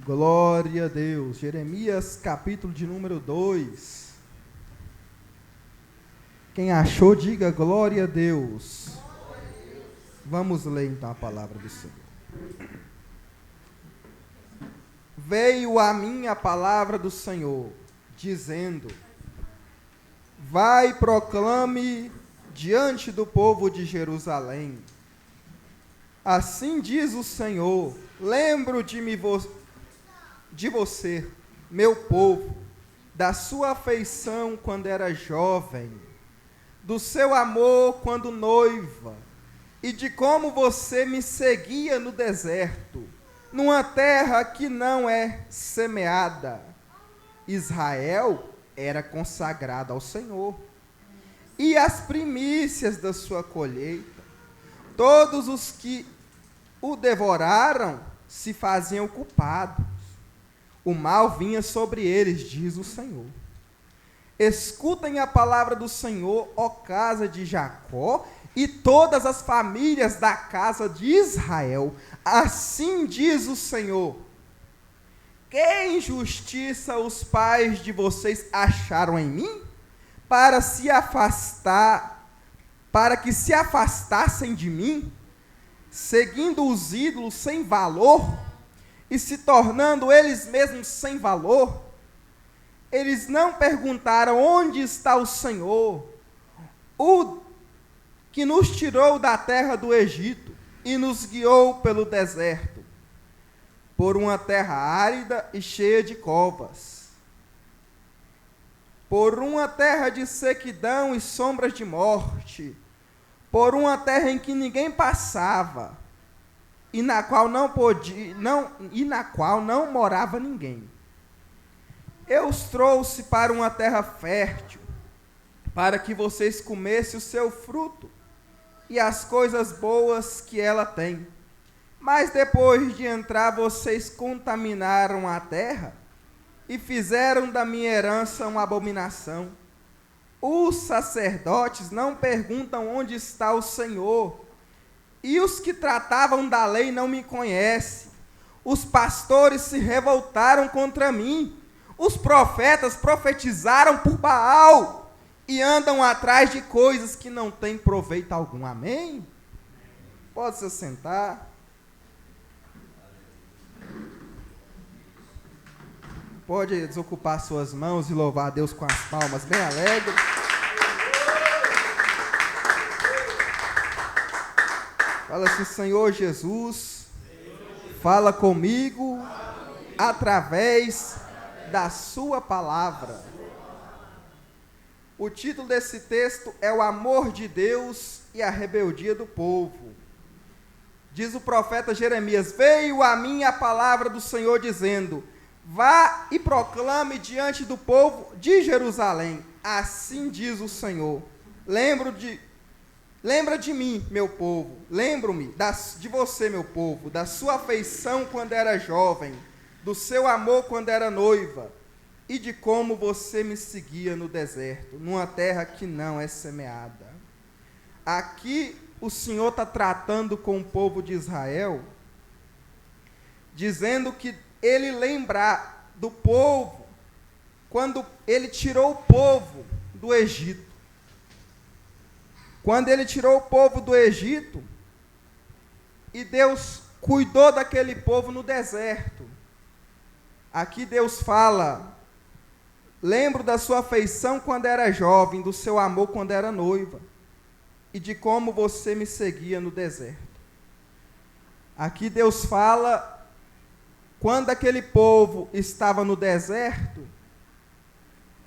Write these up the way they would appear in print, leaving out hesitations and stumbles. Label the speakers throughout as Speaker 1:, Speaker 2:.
Speaker 1: Glória a Deus. Jeremias, capítulo de número 2. Quem achou, diga glória a Deus. Vamos ler então a palavra do Senhor. Veio a mim a palavra do Senhor, dizendo: vai, proclame diante do povo de Jerusalém. Assim diz o Senhor: lembro de você, meu povo, da sua afeição quando era jovem, do seu amor quando noiva, e de como você me seguia no deserto, numa terra que não é semeada. Israel era consagrado ao Senhor, e as primícias da sua colheita, todos os que o devoraram se faziam culpados. O mal vinha sobre eles, diz o Senhor. Escutem a palavra do Senhor, ó casa de Jacó, e todas as famílias da casa de Israel. Assim diz o Senhor: que injustiça os pais de vocês acharam em mim, para que se afastassem de mim, seguindo os ídolos sem valor, e se tornando eles mesmos sem valor. Eles não perguntaram: onde está o Senhor, o que nos tirou da terra do Egito e nos guiou pelo deserto, por uma terra árida e cheia de covas, por uma terra de sequidão e sombras de morte, por uma terra em que ninguém passava, e na qual não morava ninguém. Eu os trouxe para uma terra fértil, para que vocês comessem o seu fruto e as coisas boas que ela tem. Mas depois de entrar, vocês contaminaram a terra e fizeram da minha herança uma abominação. Os sacerdotes não perguntam onde está o Senhor, e os que tratavam da lei não me conhecem. Os pastores se revoltaram contra mim. Os profetas profetizaram por Baal e andam atrás de coisas que não têm proveito algum. Amém? Pode se sentar. Pode desocupar suas mãos e louvar a Deus com as palmas bem alegres. Fala assim: Senhor Jesus, fala comigo através da sua palavra. O título desse texto é o amor de Deus e a rebeldia do povo. Diz o profeta Jeremias: veio a mim a palavra do Senhor dizendo: vá e proclame diante do povo de Jerusalém. Assim diz o Senhor: lembra de mim, meu povo, lembro-me de você, meu povo, da sua afeição quando era jovem, do seu amor quando era noiva, e de como você me seguia no deserto, numa terra que não é semeada. Aqui o Senhor está tratando com o povo de Israel, dizendo que ele lembra do povo, quando ele tirou o povo do Egito. Quando ele tirou o povo do Egito, e Deus cuidou daquele povo no deserto. Aqui Deus fala: lembro da sua afeição quando era jovem, do seu amor quando era noiva, e de como você me seguia no deserto. Aqui Deus fala, quando aquele povo estava no deserto,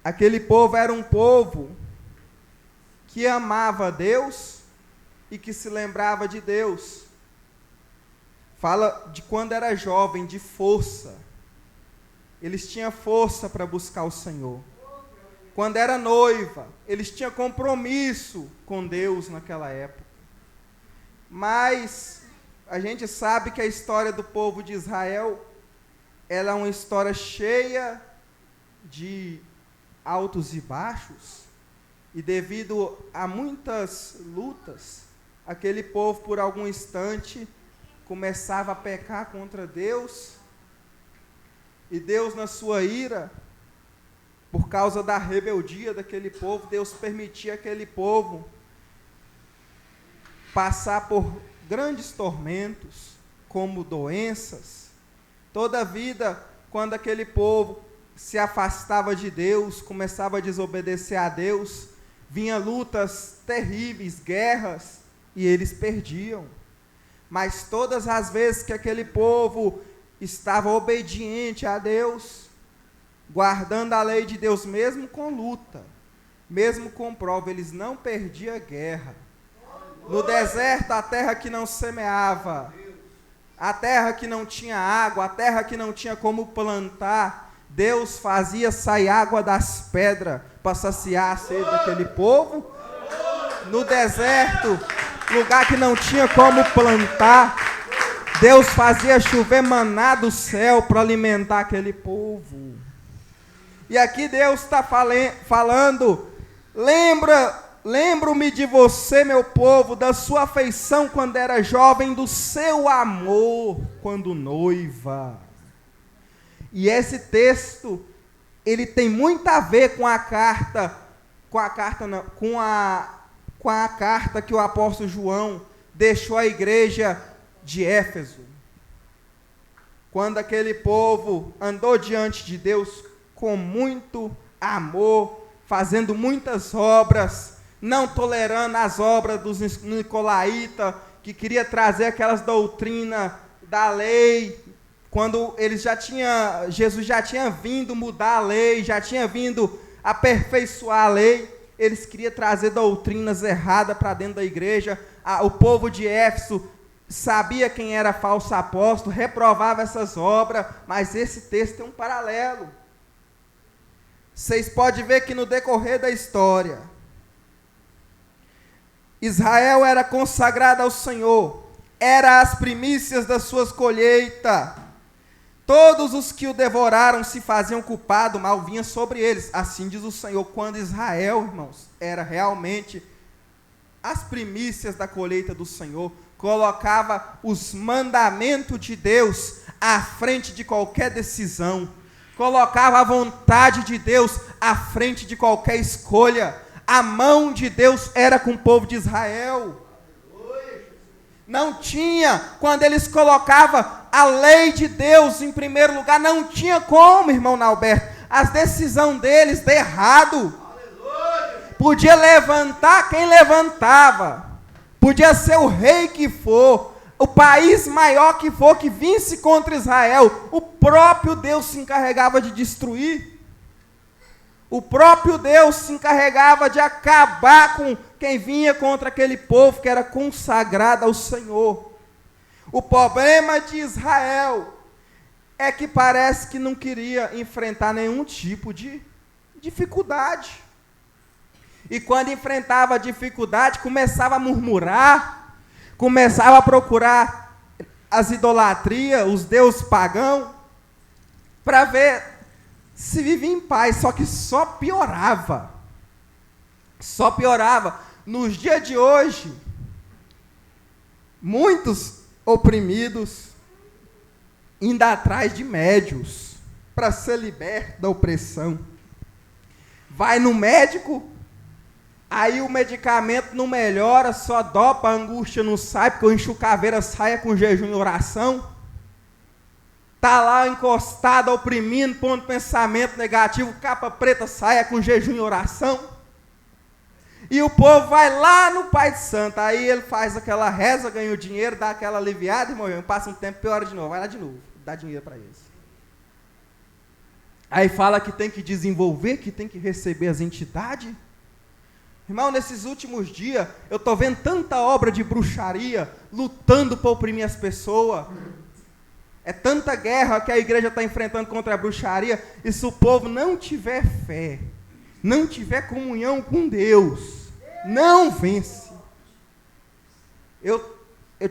Speaker 1: aquele povo era um povo que amava a Deus e que se lembrava de Deus. Fala de quando era jovem, de força. Eles tinham força para buscar o Senhor. Quando era noiva, eles tinham compromisso com Deus naquela época. Mas a gente sabe que a história do povo de Israel, ela é uma história cheia de altos e baixos. E devido a muitas lutas, aquele povo, por algum instante, começava a pecar contra Deus, E Deus, na sua ira, por causa da rebeldia daquele povo, Deus permitia aquele povo passar por grandes tormentos, como doenças. Toda vida, quando aquele povo se afastava de Deus, começava a desobedecer a Deus, vinha lutas terríveis, guerras, e eles perdiam. Mas todas as vezes que aquele povo estava obediente a Deus, guardando a lei de Deus, mesmo com luta, mesmo com prova, eles não perdiam a guerra. No deserto, a terra que não semeava, a terra que não tinha água, a terra que não tinha como plantar, Deus fazia sair água das pedras para saciar a sede daquele povo. No deserto, lugar que não tinha como plantar, Deus fazia chover maná do céu para alimentar aquele povo. E aqui Deus está falando, lembro-me de você, meu povo, da sua afeição quando era jovem, do seu amor quando noiva. E esse texto, ele tem muito a ver com a carta que o apóstolo João deixou à igreja de Éfeso. Quando aquele povo andou diante de Deus com muito amor, fazendo muitas obras, não tolerando as obras dos nicolaítas, que queria trazer aquelas doutrinas da lei, quando Jesus já tinha vindo mudar a lei, já tinha vindo aperfeiçoar a lei, eles queriam trazer doutrinas erradas para dentro da igreja. O povo de Éfeso sabia quem era falso apóstolo, reprovava essas obras, mas esse texto tem um paralelo. Vocês podem ver que no decorrer da história, Israel era consagrado ao Senhor, era as primícias das suas colheitas. Todos os que o devoraram se faziam culpados, mal vinha sobre eles. Assim diz o Senhor, quando Israel, irmãos, era realmente as primícias da colheita do Senhor, colocava os mandamentos de Deus à frente de qualquer decisão, colocava a vontade de Deus à frente de qualquer escolha. A mão de Deus era com o povo de Israel. Não tinha, quando eles colocavam a lei de Deus em primeiro lugar, não tinha como, irmão Nalberto, as decisões deles de errado. Podia levantar quem levantava, podia ser o rei que for, o país maior que for, que vinsse contra Israel, o próprio Deus se encarregava de destruir. O próprio Deus se encarregava de acabar com quem vinha contra aquele povo que era consagrado ao Senhor. O problema de Israel é que parece que não queria enfrentar nenhum tipo de dificuldade. E quando enfrentava dificuldade, começava a murmurar, começava a procurar as idolatrias, os deuses pagãos, para ver se vivia em paz, só que só piorava. Só piorava. Nos dias de hoje, muitos oprimidos indo atrás de médios para ser liberto da opressão. Vai no médico, aí o medicamento não melhora, só dopa, a angústia não sai, porque o enxucaveira sai com jejum e oração. Está lá encostado, oprimindo, pondo pensamento negativo, capa preta, saia com jejum e oração. E o povo vai lá no Pai de Santo, aí ele faz aquela reza, ganha o dinheiro, dá aquela aliviada e morreu. Passa um tempo, piora de novo, vai lá de novo, dá dinheiro para eles. Aí fala que tem que desenvolver, que tem que receber as entidades. Irmão, nesses últimos dias, eu estou vendo tanta obra de bruxaria, lutando para oprimir as pessoas. É tanta guerra que a igreja está enfrentando contra a bruxaria, e se o povo não tiver fé, não tiver comunhão com Deus, não vence. Eu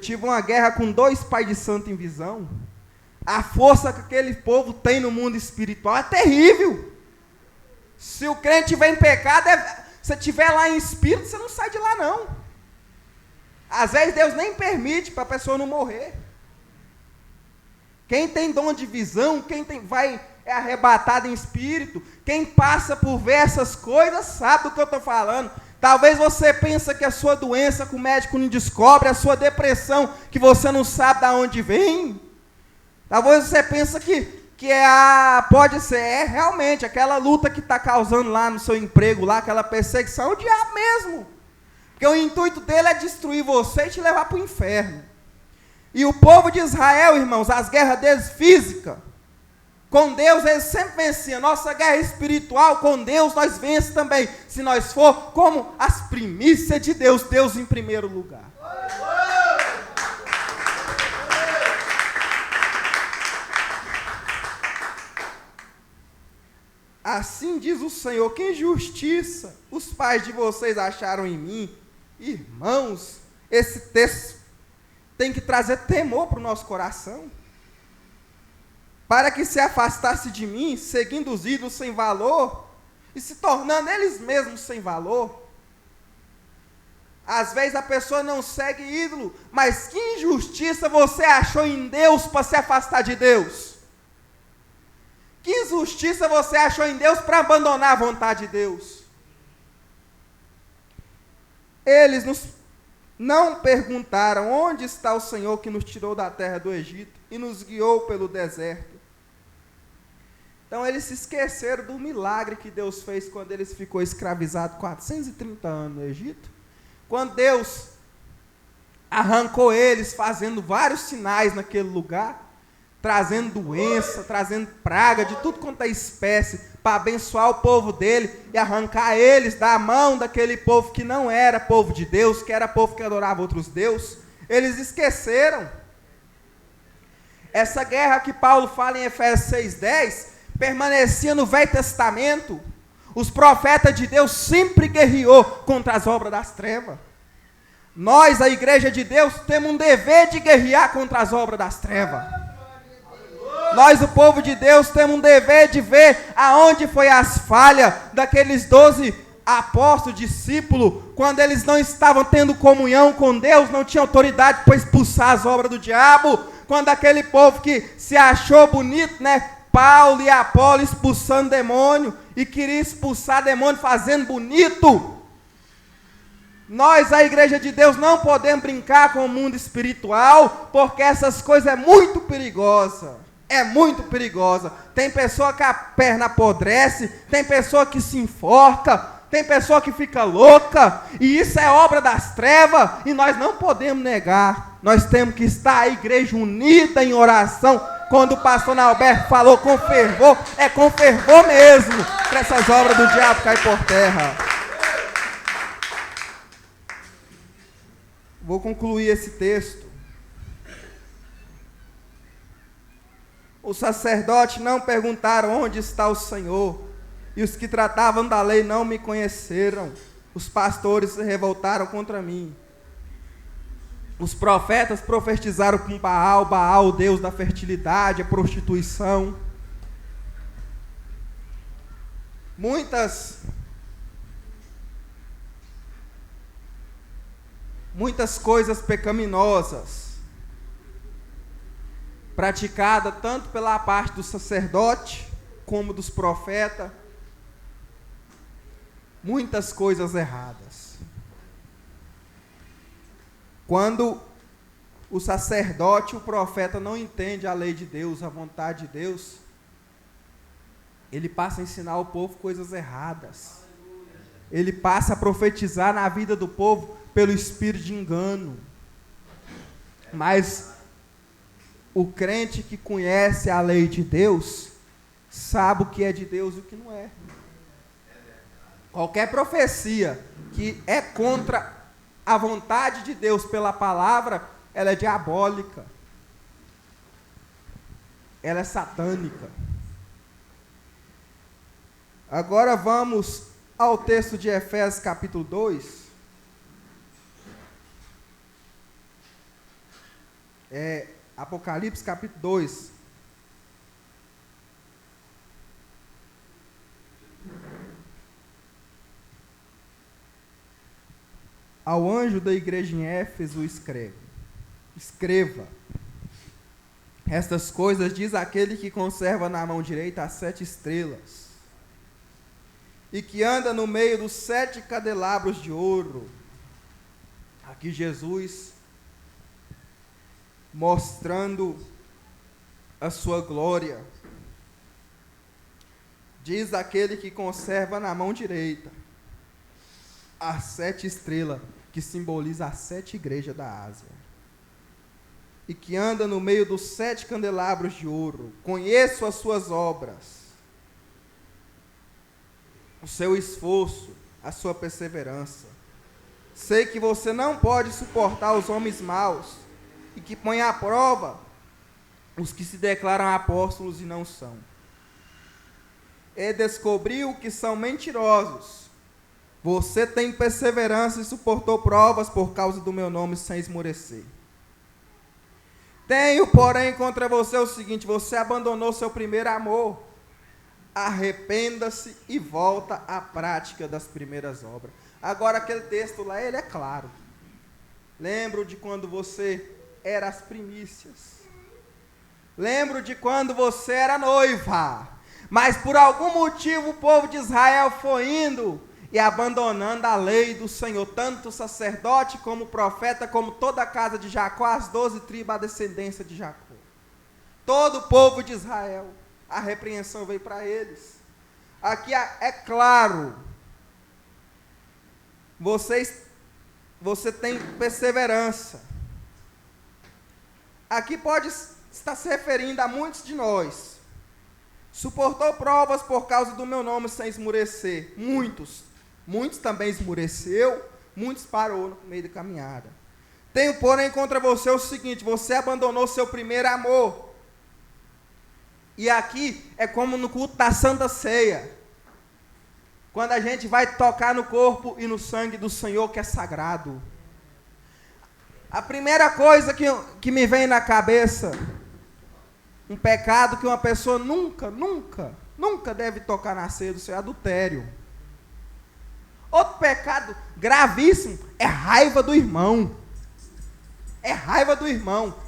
Speaker 1: tive uma guerra com 2 pais de santo em visão. A força que aquele povo tem no mundo espiritual é terrível. Se o crente estiver em pecado, se estiver lá em espírito, você não sai de lá não. Às vezes Deus nem permite para a pessoa não morrer. Quem tem dom de visão, é arrebatado em espírito, quem passa por ver essas coisas sabe do que eu estou falando. Talvez você pense que a sua doença que o médico não descobre, a sua depressão que você não sabe de onde vem. Talvez você pense pode ser realmente aquela luta que está causando lá no seu emprego, lá, aquela perseguição, o diabo mesmo. Porque o intuito dele é destruir você e te levar para o inferno. E o povo de Israel, irmãos, as guerras deles físicas, com Deus eles sempre venciam. Nossa guerra espiritual, com Deus nós vencemos também. Se nós for como as primícias de Deus, Deus em primeiro lugar. Assim diz o Senhor, que injustiça os pais de vocês acharam em mim. Irmãos, esse texto tem que trazer temor para o nosso coração. Para que se afastasse de mim, seguindo os ídolos sem valor, e se tornando eles mesmos sem valor. Às vezes a pessoa não segue ídolo, mas que injustiça você achou em Deus para se afastar de Deus? Que injustiça você achou em Deus para abandonar a vontade de Deus? Eles não perguntaram onde está o Senhor que nos tirou da terra do Egito e nos guiou pelo deserto. Então eles se esqueceram do milagre que Deus fez quando eles ficou escravizado 430 anos no Egito. Quando Deus arrancou eles, fazendo vários sinais naquele lugar, trazendo doença, trazendo praga de tudo quanto é espécie, para abençoar o povo dele e arrancar eles da mão daquele povo que não era povo de Deus, que era povo que adorava outros deuses. Eles esqueceram. Essa guerra que Paulo fala em Efésios 6:10, permanecia no Velho Testamento. Os profetas de Deus sempre guerreou contra as obras das trevas. Nós, a igreja de Deus, temos um dever de guerrear contra as obras das trevas. Nós, o povo de Deus, temos um dever de ver aonde foi as falhas daqueles 12 apóstolos, discípulos, quando eles não estavam tendo comunhão com Deus, não tinham autoridade para expulsar as obras do diabo, quando aquele povo que se achou bonito, né, Paulo e Apolo expulsando demônio, e queria expulsar demônio fazendo bonito. Nós, a igreja de Deus, não podemos brincar com o mundo espiritual, porque essas coisas é muito perigosa. É muito perigosa. Tem pessoa que a perna apodrece, tem pessoa que se enforca, tem pessoa que fica louca, e isso é obra das trevas, e nós não podemos negar. Nós temos que estar a igreja unida em oração. Quando o pastor Alberto falou com fervor, é com fervor mesmo, para essas obras do diabo cair por terra. Vou concluir esse texto. Os sacerdotes não perguntaram onde está o Senhor, e os que tratavam da lei não me conheceram. Os pastores se revoltaram contra mim. Os profetas profetizaram com Baal, Baal, o deus da fertilidade, a prostituição. Muitas coisas pecaminosas, praticadas tanto pela parte do sacerdote, como dos profetas. Muitas coisas erradas. Quando o sacerdote, o profeta não entende a lei de Deus, a vontade de Deus, ele passa a ensinar ao povo coisas erradas. Ele passa a profetizar na vida do povo pelo espírito de engano. Mas o crente que conhece a lei de Deus, sabe o que é de Deus e o que não é. Qualquer profecia que é contra a vontade de Deus pela palavra, ela é diabólica. Ela é satânica. Agora vamos ao texto de Efésios capítulo 2. Apocalipse capítulo 2. Ao anjo da igreja em Éfeso escreva: Estas coisas diz aquele que conserva na mão direita as 7 estrelas, e que anda no meio dos 7 candelabros de ouro. Aqui Jesus mostrando a sua glória. Diz aquele que conserva na mão direita as 7 estrelas, que simboliza as 7 igrejas da Ásia, e que anda no meio dos 7 candelabros de ouro. Conheço as suas obras, o seu esforço, a sua perseverança. Sei que você não pode suportar os homens maus, e que põe à prova os que se declaram apóstolos e não são. E descobriu que são mentirosos. Você tem perseverança e suportou provas por causa do meu nome sem esmorecer. Tenho, porém, contra você o seguinte: você abandonou seu primeiro amor. Arrependa-se e volta à prática das primeiras obras. Agora, aquele texto lá, ele é claro. Lembro de quando você era as primícias. Lembro de quando você era noiva. Mas por algum motivo o povo de Israel foi indo e abandonando a lei do Senhor, tanto o sacerdote como o profeta, como toda a casa de Jacó, as 12 tribos, a descendência de Jacó. Todo o povo de Israel, a repreensão veio para eles. Aqui é claro, você tem perseverança. Aqui pode estar se referindo a muitos de nós. Suportou provas por causa do meu nome sem esmurecer. Muitos também esmureceu, muitos parou no meio da caminhada. Tenho, porém, contra você o seguinte: você abandonou seu primeiro amor. E aqui é como no culto da Santa Ceia, quando a gente vai tocar no corpo e no sangue do Senhor, que é sagrado. A primeira coisa que me vem na cabeça, um pecado que uma pessoa nunca deve tocar na ceia do Senhor, é adultério. Outro pecado gravíssimo é raiva do irmão. É raiva do irmão.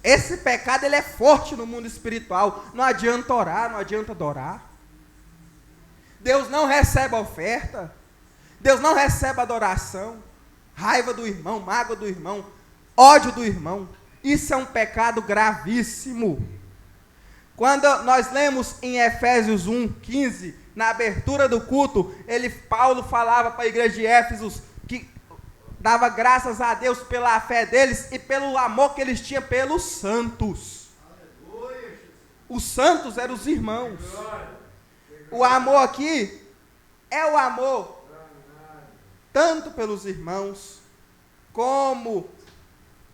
Speaker 1: Esse pecado, ele é forte no mundo espiritual. Não adianta orar, não adianta adorar. Deus não recebe a oferta. Deus não recebe a adoração. Raiva do irmão, mágoa do irmão, ódio do irmão. Isso é um pecado gravíssimo. Quando nós lemos em Efésios 1:15, na abertura do culto, Paulo falava para a igreja de Éfeso que dava graças a Deus pela fé deles e pelo amor que eles tinham pelos santos. Os santos eram os irmãos. O amor aqui é o amor tanto pelos irmãos como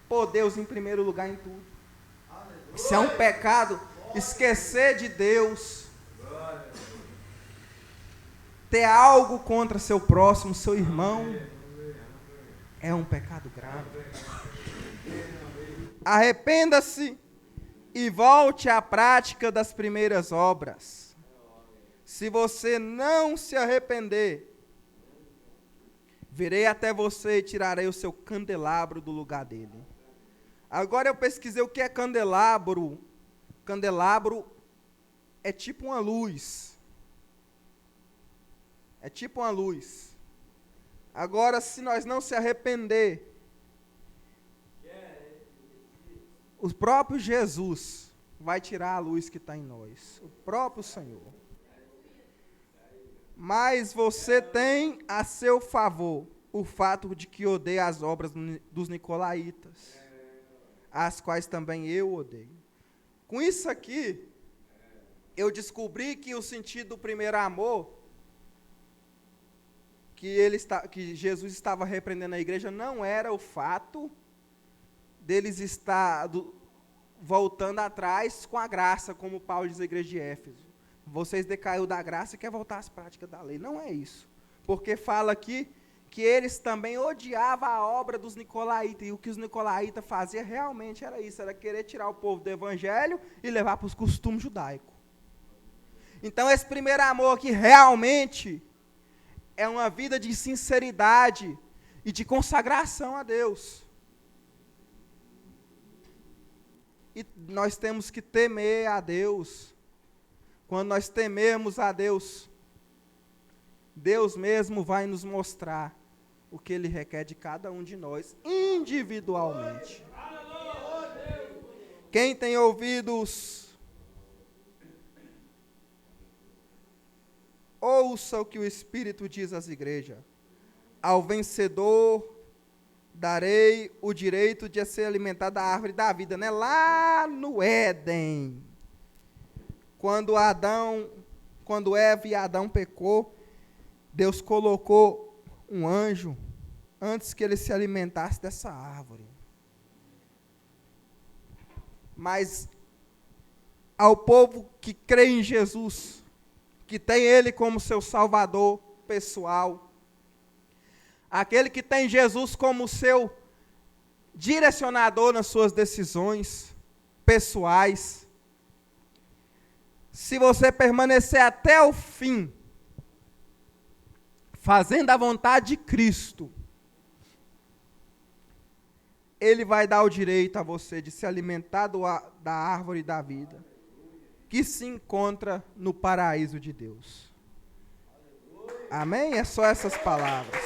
Speaker 1: por Deus em primeiro lugar em tudo. Isso é um pecado, esquecer de Deus, ter algo contra seu próximo, seu irmão, é um pecado grave. Arrependa-se e volte à prática das primeiras obras. Se você não se arrepender, virei até você e tirarei o seu candelabro do lugar dele. Agora eu pesquisei o que é candelabro. Candelabro é tipo uma luz. É tipo uma luz. Agora, se nós não se arrepender, o próprio Jesus vai tirar a luz que está em nós. O próprio Senhor. Mas você tem a seu favor o fato de que odeia as obras dos nicolaítas, as quais também eu odeio. Com isso aqui, eu descobri que o sentido do primeiro amor que Jesus estava repreendendo a igreja não era o fato deles estar voltando atrás com a graça, como Paulo diz à igreja de Éfeso. Vocês decaiu da graça e quer voltar às práticas da lei. Não é isso. Porque fala aqui que eles também odiavam a obra dos nicolaítas. E o que os nicolaítas faziam realmente era isso. Era querer tirar o povo do evangelho e levar para os costumes judaicos. Então esse primeiro amor aqui realmente é uma vida de sinceridade e de consagração a Deus. E nós temos que temer a Deus. Quando nós tememos a Deus, Deus mesmo vai nos mostrar o que Ele requer de cada um de nós, individualmente. Quem tem ouvidos, ouça o que o Espírito diz às igrejas. Ao vencedor darei o direito de ser alimentado da árvore da vida, né? Lá no Éden. Quando Eva e Adão pecou, Deus colocou um anjo antes que ele se alimentasse dessa árvore. Mas ao povo que crê em Jesus, que tem Ele como seu Salvador pessoal, aquele que tem Jesus como seu direcionador nas suas decisões pessoais, se você permanecer até o fim, fazendo a vontade de Cristo, Ele vai dar o direito a você de se alimentar da árvore da vida, que se encontra no paraíso de Deus. Amém? É só essas palavras.